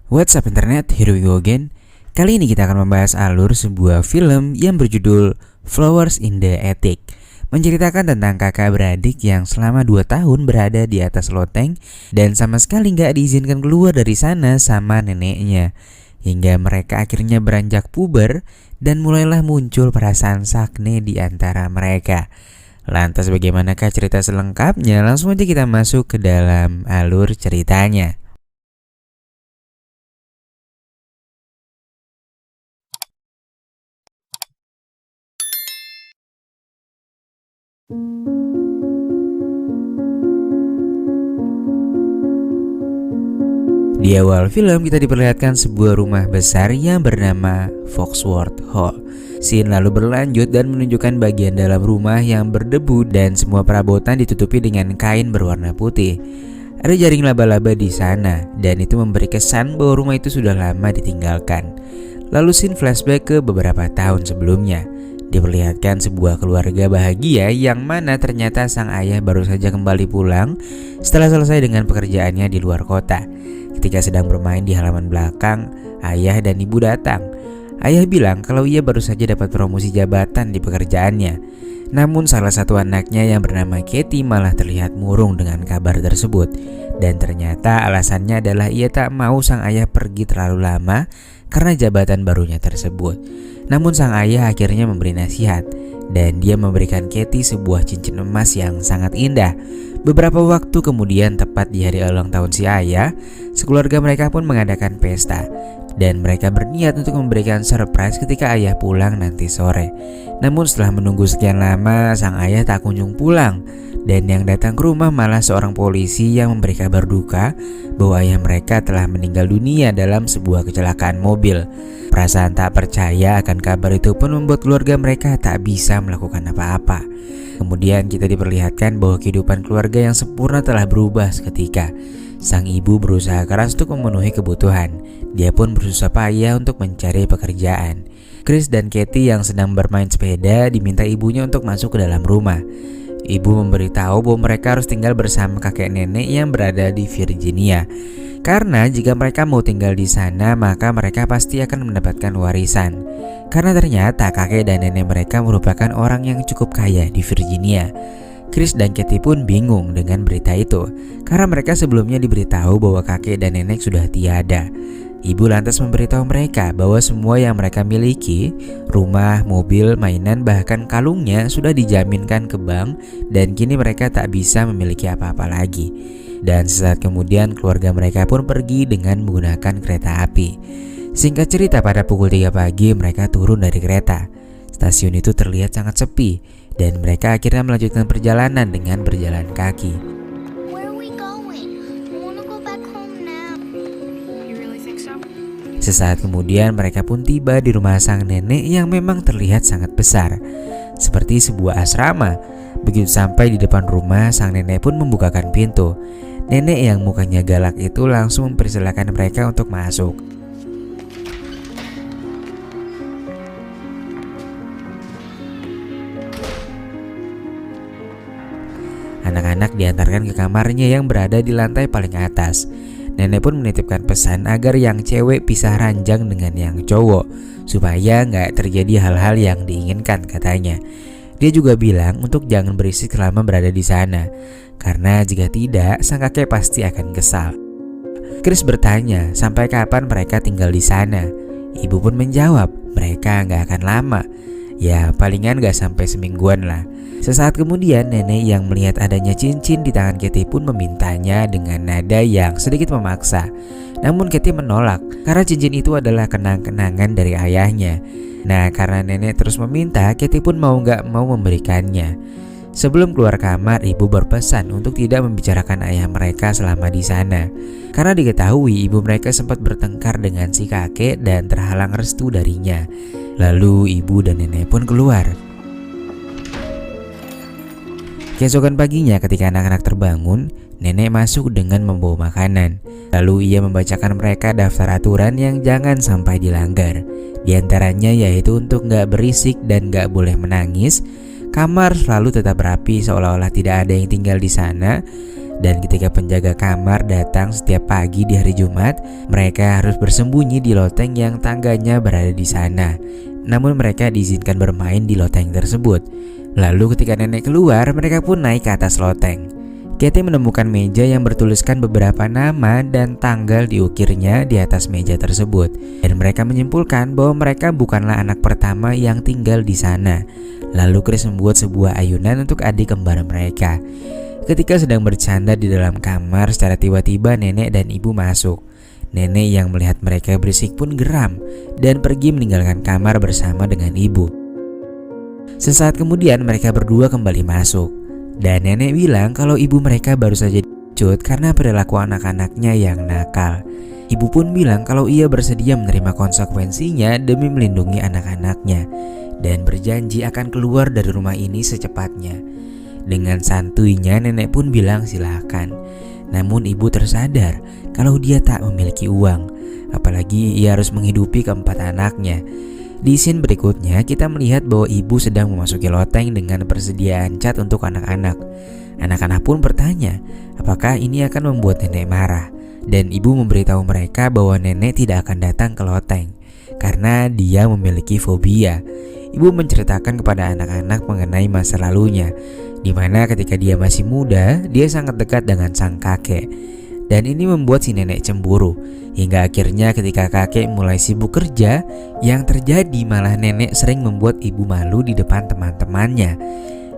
What's up internet, here we go again. Kali ini kita akan membahas alur sebuah film yang berjudul Flowers in the Attic. Menceritakan tentang kakak beradik yang selama 2 tahun berada di atas loteng dan sama sekali gak diizinkan keluar dari sana sama neneknya. Hingga mereka akhirnya beranjak puber dan mulailah muncul perasaan sakne di antara mereka. Lantas bagaimanakah cerita selengkapnya? Langsung aja kita masuk ke dalam alur ceritanya. Di awal film kita diperlihatkan sebuah rumah besar yang bernama Foxworth Hall. Scene lalu berlanjut dan menunjukkan bagian dalam rumah yang berdebu dan semua perabotan ditutupi dengan kain berwarna putih. Ada jaring laba-laba di sana dan itu memberi kesan bahwa rumah itu sudah lama ditinggalkan. Lalu scene flashback ke beberapa tahun sebelumnya. Diperlihatkan sebuah keluarga bahagia yang mana ternyata sang ayah baru saja kembali pulang setelah selesai dengan pekerjaannya di luar kota. Ketika sedang bermain di halaman belakang, ayah dan ibu datang. Ayah bilang kalau ia baru saja dapat promosi jabatan di pekerjaannya. Namun salah satu anaknya yang bernama Katie malah terlihat murung dengan kabar tersebut. Dan ternyata alasannya adalah ia tak mau sang ayah pergi terlalu lama karena jabatan barunya tersebut. Namun sang ayah akhirnya memberi nasihat dan dia memberikan Katie sebuah cincin emas yang sangat indah. Beberapa waktu kemudian, tepat di hari ulang tahun si ayah, sekeluarga mereka pun mengadakan pesta dan mereka berniat untuk memberikan surprise ketika ayah pulang nanti sore. Namun setelah menunggu sekian lama, sang ayah tak kunjung pulang dan yang datang ke rumah malah seorang polisi yang memberi kabar duka bahwa ayah mereka telah meninggal dunia dalam sebuah kecelakaan mobil. Perasaan tak percaya akan kabar itu pun membuat keluarga mereka tak bisa melakukan apa-apa. Kemudian kita diperlihatkan bahwa kehidupan keluarga yang sempurna telah berubah seketika. Sang ibu berusaha keras untuk memenuhi kebutuhan. Dia pun bersusah payah untuk mencari pekerjaan. Chris dan Katie yang sedang bermain sepeda diminta ibunya untuk masuk ke dalam rumah. Ibu memberitahu bahwa mereka harus tinggal bersama kakek nenek yang berada di Virginia. Karena jika mereka mau tinggal di sana, maka mereka pasti akan mendapatkan warisan. Karena ternyata kakek dan nenek mereka merupakan orang yang cukup kaya di Virginia. Chris dan Katie pun bingung dengan berita itu, karena mereka sebelumnya diberitahu bahwa kakek dan nenek sudah tiada. Ibu lantas memberitahu mereka bahwa semua yang mereka miliki, rumah, mobil, mainan, bahkan kalungnya sudah dijaminkan ke bank dan kini mereka tak bisa memiliki apa-apa lagi. Dan sesaat kemudian keluarga mereka pun pergi dengan menggunakan kereta api. Singkat cerita, pada pukul 3 pagi mereka turun dari kereta. Stasiun itu terlihat sangat sepi dan mereka akhirnya melanjutkan perjalanan dengan berjalan kaki. Sesaat kemudian mereka pun tiba di rumah sang nenek yang memang terlihat sangat besar, seperti sebuah asrama. Begitu sampai di depan rumah, sang nenek pun membukakan pintu. Nenek yang mukanya galak itu langsung mempersilahkan mereka untuk masuk. Anak-anak diantarkan ke kamarnya yang berada di lantai paling atas. Nenek pun menitipkan pesan agar yang cewek pisah ranjang dengan yang cowok, supaya nggak terjadi hal-hal yang diinginkan katanya. Dia juga bilang untuk jangan berisik selama berada di sana, karena jika tidak, sang kakek pasti akan kesal. Chris bertanya sampai kapan mereka tinggal di sana. Ibu pun menjawab mereka nggak akan lama. Ya palingan gak sampai semingguan lah. Sesaat kemudian nenek yang melihat adanya cincin di tangan Katie pun memintanya dengan nada yang sedikit memaksa. Namun Katie menolak karena cincin itu adalah kenang-kenangan dari ayahnya. Nah karena nenek terus meminta, Katie pun mau gak mau memberikannya. Sebelum keluar kamar, ibu berpesan untuk tidak membicarakan ayah mereka selama di sana. Karena diketahui ibu mereka sempat bertengkar dengan si kakek dan terhalang restu darinya. Lalu ibu dan nenek pun keluar. Keesokan paginya ketika anak-anak terbangun, nenek masuk dengan membawa makanan. Lalu ia membacakan mereka daftar aturan yang jangan sampai dilanggar. Di antaranya yaitu untuk gak berisik dan gak boleh menangis. Kamar selalu tetap rapi seolah-olah tidak ada yang tinggal di sana. Dan ketika penjaga kamar datang setiap pagi di hari Jumat, mereka harus bersembunyi di loteng yang tangganya berada di sana. Namun mereka diizinkan bermain di loteng tersebut. Lalu ketika nenek keluar, mereka pun naik ke atas loteng. Katie menemukan meja yang bertuliskan beberapa nama dan tanggal diukirnya di atas meja tersebut. Dan mereka menyimpulkan bahwa mereka bukanlah anak pertama yang tinggal di sana. Lalu Chris membuat sebuah ayunan untuk adik kembar mereka. Ketika sedang bercanda di dalam kamar, secara tiba-tiba nenek dan ibu masuk. Nenek yang melihat mereka berisik pun geram dan pergi meninggalkan kamar bersama dengan ibu. Sesaat kemudian mereka berdua kembali masuk. Dan nenek bilang kalau ibu mereka baru saja dipecut karena perilaku anak-anaknya yang nakal. Ibu pun bilang kalau ia bersedia menerima konsekuensinya demi melindungi anak-anaknya dan berjanji akan keluar dari rumah ini secepatnya. Dengan santuinya nenek pun bilang silakan. Namun ibu tersadar kalau dia tak memiliki uang, apalagi ia harus menghidupi keempat anaknya. Di scene berikutnya kita melihat bahwa ibu sedang memasuki loteng dengan persediaan cat untuk anak-anak. Anak-anak pun bertanya apakah ini akan membuat nenek marah. Dan ibu memberitahu mereka bahwa nenek tidak akan datang ke loteng karena dia memiliki fobia. Ibu menceritakan kepada anak-anak mengenai masa lalunya, di mana ketika dia masih muda, dia sangat dekat dengan sang kakek. Dan ini membuat si nenek cemburu. Hingga akhirnya ketika kakek mulai sibuk kerja, yang terjadi malah nenek sering membuat ibu malu di depan teman-temannya.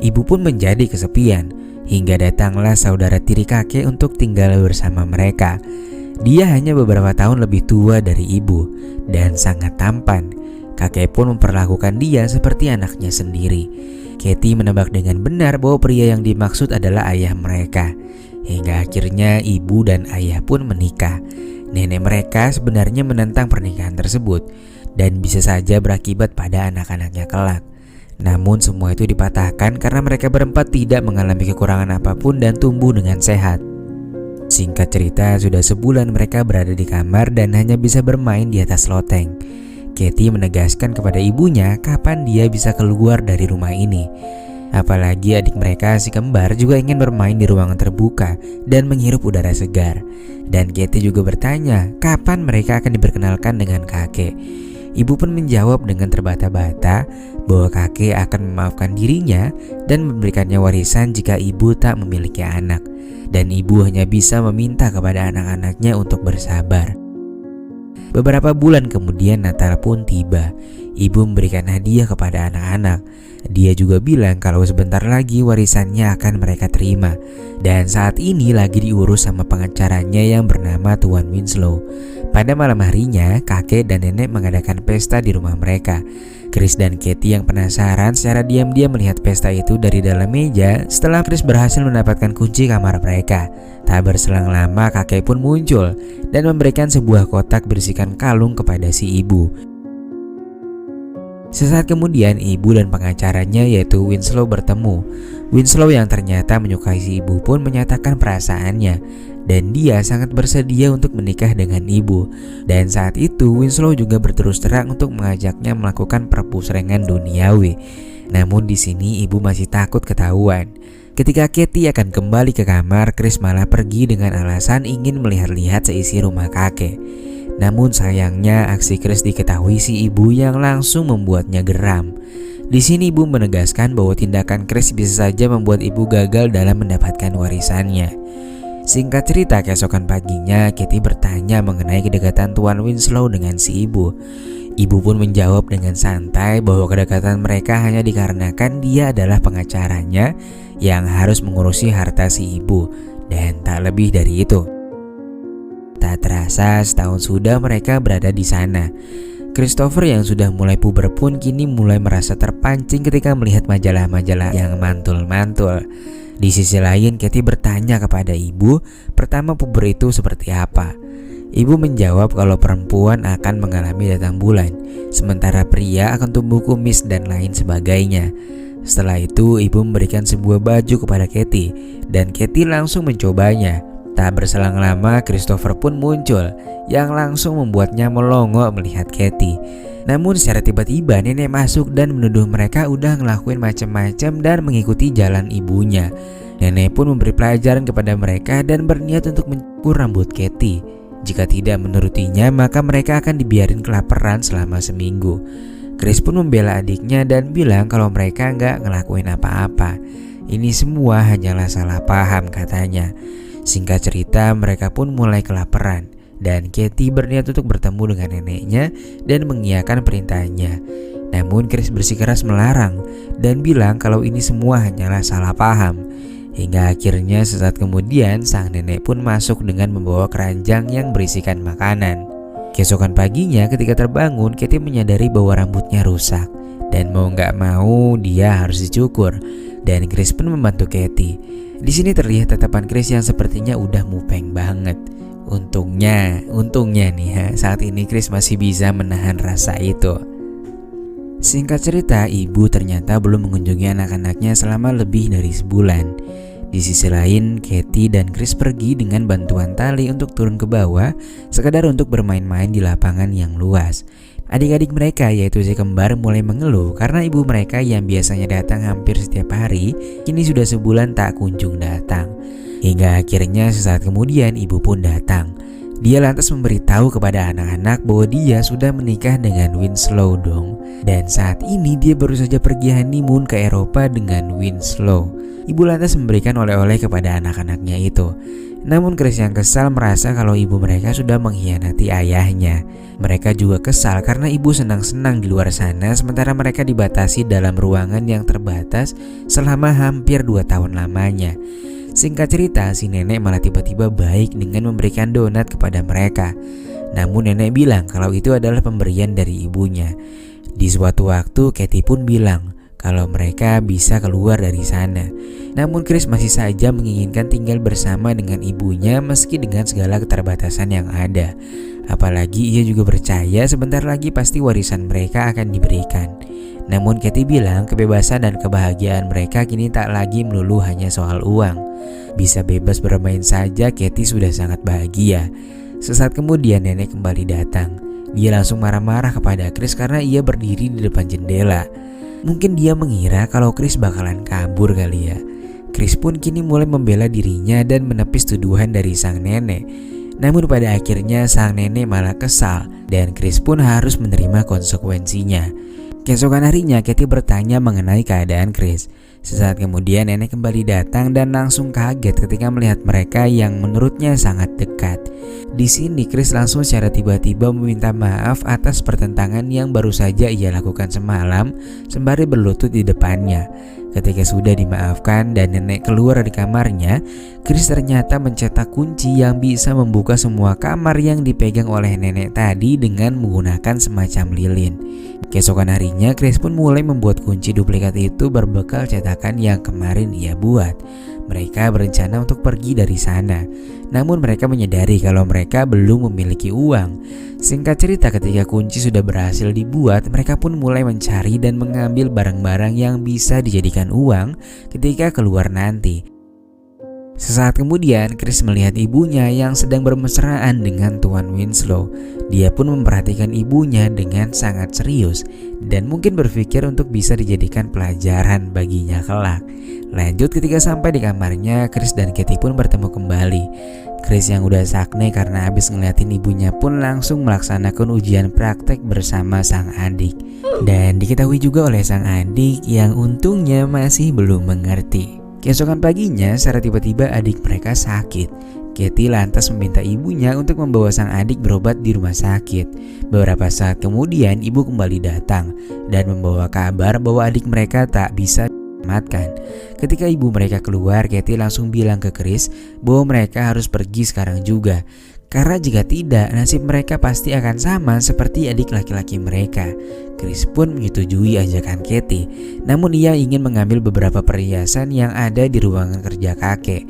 Ibu pun menjadi kesepian, hingga datanglah saudara tiri kakek untuk tinggal bersama mereka. Dia hanya beberapa tahun lebih tua dari ibu dan sangat tampan. Kakek pun memperlakukan dia seperti anaknya sendiri. Katie menebak dengan benar bahwa pria yang dimaksud adalah ayah mereka. Hingga akhirnya ibu dan ayah pun menikah. Nenek mereka sebenarnya menentang pernikahan tersebut dan bisa saja berakibat pada anak-anaknya kelak. Namun semua itu dipatahkan karena mereka berempat tidak mengalami kekurangan apapun dan tumbuh dengan sehat. Singkat cerita, sudah sebulan mereka berada di kamar dan hanya bisa bermain di atas loteng. Katie menegaskan kepada ibunya kapan dia bisa keluar dari rumah ini. Apalagi adik mereka si kembar juga ingin bermain di ruangan terbuka dan menghirup udara segar. Dan Katie juga bertanya kapan mereka akan diperkenalkan dengan kakek. Ibu pun menjawab dengan terbata-bata bahwa kakek akan memaafkan dirinya dan memberikannya warisan jika ibu tak memiliki anak. Dan ibu hanya bisa meminta kepada anak-anaknya untuk bersabar. Beberapa bulan kemudian Natal pun tiba. Ibu memberikan hadiah kepada anak-anak. Dia juga bilang kalau sebentar lagi warisannya akan mereka terima. Dan saat ini lagi diurus sama pengacaranya yang bernama Tuan Winslow. Pada malam harinya, kakek dan nenek mengadakan pesta di rumah mereka. Chris dan Katie yang penasaran secara diam-diam melihat pesta itu dari dalam meja setelah Chris berhasil mendapatkan kunci kamar mereka. Tak berselang lama kakek pun muncul dan memberikan sebuah kotak berisikan kalung kepada si ibu. Sesaat kemudian ibu dan pengacaranya yaitu Winslow bertemu. Winslow yang ternyata menyukai si ibu pun menyatakan perasaannya dan dia sangat bersedia untuk menikah dengan ibu. Dan saat itu Winslow juga berterus terang untuk mengajaknya melakukan perpusrengan duniawi. Namun di sini ibu masih takut ketahuan. Ketika Katie akan kembali ke kamar, Chris malah pergi dengan alasan ingin melihat-lihat seisi rumah kakek. Namun sayangnya aksi Chris diketahui si ibu yang langsung membuatnya geram. Di sini ibu menegaskan bahwa tindakan Chris bisa saja membuat ibu gagal dalam mendapatkan warisannya. Singkat cerita, keesokan paginya Katie bertanya mengenai kedekatan Tuan Winslow dengan si ibu. Ibu pun menjawab dengan santai bahwa kedekatan mereka hanya dikarenakan dia adalah pengacaranya yang harus mengurusi harta si ibu dan tak lebih dari itu. Tak terasa setahun sudah mereka berada di sana. Christopher yang sudah mulai puber pun kini mulai merasa terpancing ketika melihat majalah-majalah yang mantul-mantul. Di sisi lain, Katie bertanya kepada ibu, pertama puber itu seperti apa? Ibu menjawab kalau perempuan akan mengalami datang bulan, sementara pria akan tumbuh kumis dan lain sebagainya. Setelah itu, ibu memberikan sebuah baju kepada Katie dan Katie langsung mencobanya. Tak berselang lama Christopher pun muncul yang langsung membuatnya melongo melihat Katie. Namun secara tiba-tiba nenek masuk dan menuduh mereka udah ngelakuin macam-macam dan mengikuti jalan ibunya. Nenek pun memberi pelajaran kepada mereka dan berniat untuk mencukur rambut Katie. Jika tidak menurutinya maka mereka akan dibiarin kelaparan selama seminggu. Chris pun membela adiknya dan bilang kalau mereka nggak ngelakuin apa-apa. Ini semua hanyalah salah paham katanya. Singkat cerita mereka pun mulai kelaparan dan Katie berniat untuk bertemu dengan neneknya dan mengiyakan perintahnya. Namun Chris bersikeras melarang dan bilang kalau ini semua hanyalah salah paham. Hingga akhirnya sesaat kemudian sang nenek pun masuk dengan membawa keranjang yang berisikan makanan. Keesokan paginya ketika terbangun Katie menyadari bahwa rambutnya rusak dan mau gak mau dia harus dicukur. Dan Chris pun membantu Katie. Di sini terlihat tatapan Chris yang sepertinya udah mupeng banget. Untungnya nih saat ini Chris masih bisa menahan rasa itu. Singkat cerita, ibu ternyata belum mengunjungi anak-anaknya selama lebih dari sebulan. Di sisi lain, Katie dan Chris pergi dengan bantuan tali untuk turun ke bawah, sekadar untuk bermain-main di lapangan yang luas. Adik-adik mereka yaitu si kembar mulai mengeluh karena ibu mereka yang biasanya datang hampir setiap hari, kini sudah sebulan tak kunjung datang. Hingga akhirnya sesaat kemudian ibu pun datang. Dia lantas memberitahu kepada anak-anak bahwa dia sudah menikah dengan Winslow dong. Dan saat ini dia baru saja pergi honeymoon ke Eropa dengan Winslow. Ibu lantas memberikan oleh-oleh kepada anak-anaknya itu. Namun Chris yang kesal merasa kalau ibu mereka sudah mengkhianati ayahnya. Mereka juga kesal karena ibu senang-senang di luar sana sementara mereka dibatasi dalam ruangan yang terbatas selama hampir 2 tahun lamanya. Singkat cerita, si nenek malah tiba-tiba baik dengan memberikan donat kepada mereka. Namun nenek bilang kalau itu adalah pemberian dari ibunya. Di suatu waktu Katie pun bilang kalau mereka bisa keluar dari sana. Namun Chris masih saja menginginkan tinggal bersama dengan ibunya meski dengan segala keterbatasan yang ada. Apalagi ia juga percaya sebentar lagi pasti warisan mereka akan diberikan. Namun Katie bilang kebebasan dan kebahagiaan mereka kini tak lagi melulu hanya soal uang. Bisa bebas bermain saja Katie sudah sangat bahagia. Sesaat kemudian nenek kembali datang. Dia langsung marah-marah kepada Chris karena ia berdiri di depan jendela. Mungkin dia mengira kalau Chris bakalan kabur kali ya. Chris pun kini mulai membela dirinya dan menepis tuduhan dari sang nenek. Namun pada akhirnya sang nenek malah kesal dan Chris pun harus menerima konsekuensinya. Keesokan harinya Katie bertanya mengenai keadaan Chris. Sesaat kemudian nenek kembali datang dan langsung kaget ketika melihat mereka yang menurutnya sangat dekat. Di sini Chris langsung secara tiba-tiba meminta maaf atas pertentangan yang baru saja ia lakukan semalam sembari berlutut di depannya. Ketika sudah dimaafkan dan nenek keluar dari kamarnya, Chris ternyata mencetak kunci yang bisa membuka semua kamar yang dipegang oleh nenek tadi dengan menggunakan semacam lilin. Keesokan harinya Chris pun mulai membuat kunci duplikat itu berbekal cetakan yang kemarin ia buat. Mereka berencana untuk pergi dari sana. Namun mereka menyadari kalau mereka belum memiliki uang. Singkat cerita, ketika kunci sudah berhasil dibuat, mereka pun mulai mencari dan mengambil barang-barang yang bisa dijadikan uang ketika keluar nanti. Sesaat kemudian Chris melihat ibunya yang sedang bermesraan dengan Tuan Winslow. Dia pun memperhatikan ibunya dengan sangat serius dan mungkin berpikir untuk bisa dijadikan pelajaran baginya kelak. Lanjut, ketika sampai di kamarnya, Chris dan Katie pun bertemu kembali. Chris yang udah sakne karena habis ngeliatin ibunya pun langsung melaksanakan ujian praktek bersama sang adik. Dan diketahui juga oleh sang adik yang untungnya masih belum mengerti. Keesokan paginya, secara tiba-tiba adik mereka sakit. Katie lantas meminta ibunya untuk membawa sang adik berobat di rumah sakit. Beberapa saat kemudian, ibu kembali datang dan membawa kabar bahwa adik mereka tak bisa diselamatkan. Ketika ibu mereka keluar, Katie langsung bilang ke Chris bahwa mereka harus pergi sekarang juga. Karena jika tidak, nasib mereka pasti akan sama seperti adik laki-laki mereka. Chris pun menyetujui ajakan Katie. Namun ia ingin mengambil beberapa perhiasan yang ada di ruangan kerja kakek.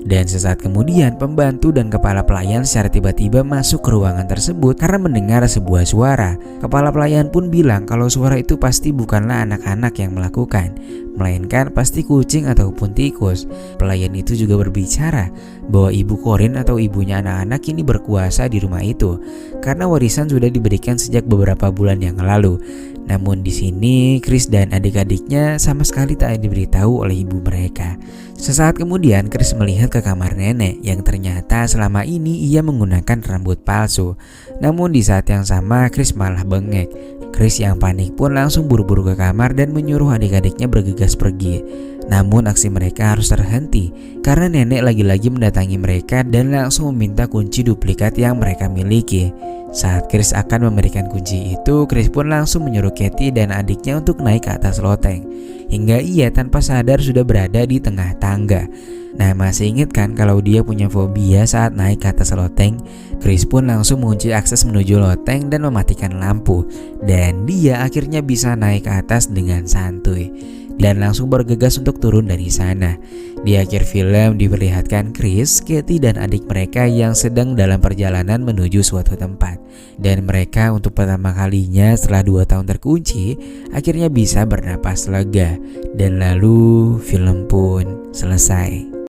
Dan sesaat kemudian pembantu dan kepala pelayan secara tiba-tiba masuk ke ruangan tersebut karena mendengar sebuah suara. Kepala pelayan pun bilang kalau suara itu pasti bukanlah anak-anak yang melakukan, melainkan pasti kucing ataupun tikus. Pelayan itu juga berbicara bahwa ibu Corin atau ibunya anak-anak ini berkuasa di rumah itu karena warisan sudah diberikan sejak beberapa bulan yang lalu. Namun di sini Chris dan adik-adiknya sama sekali tak diberitahu oleh ibu mereka. Sesaat kemudian Chris melihat ke kamar nenek yang ternyata selama ini ia menggunakan rambut palsu. Namun di saat yang sama Chris malah bengek. Chris yang panik pun langsung buru-buru ke kamar dan menyuruh adik-adiknya bergegas pergi. Namun aksi mereka harus terhenti karena nenek lagi-lagi mendatangi mereka dan langsung meminta kunci duplikat yang mereka miliki. Saat Chris akan memberikan kunci itu, Chris pun langsung menyuruh Katie dan adiknya untuk naik ke atas loteng. Hingga ia tanpa sadar sudah berada di tengah tangga. Nah, masih ingat kan kalau dia punya fobia saat naik ke atas loteng? Chris pun langsung mengunci akses menuju loteng dan mematikan lampu. Dan dia akhirnya bisa naik ke atas dengan santuy dan langsung bergegas untuk turun dari sana. Di akhir film diperlihatkan Chris, Katie dan adik mereka yang sedang dalam perjalanan menuju suatu tempat. Dan mereka untuk pertama kalinya setelah 2 tahun terkunci akhirnya bisa bernapas lega. Dan lalu film pun selesai.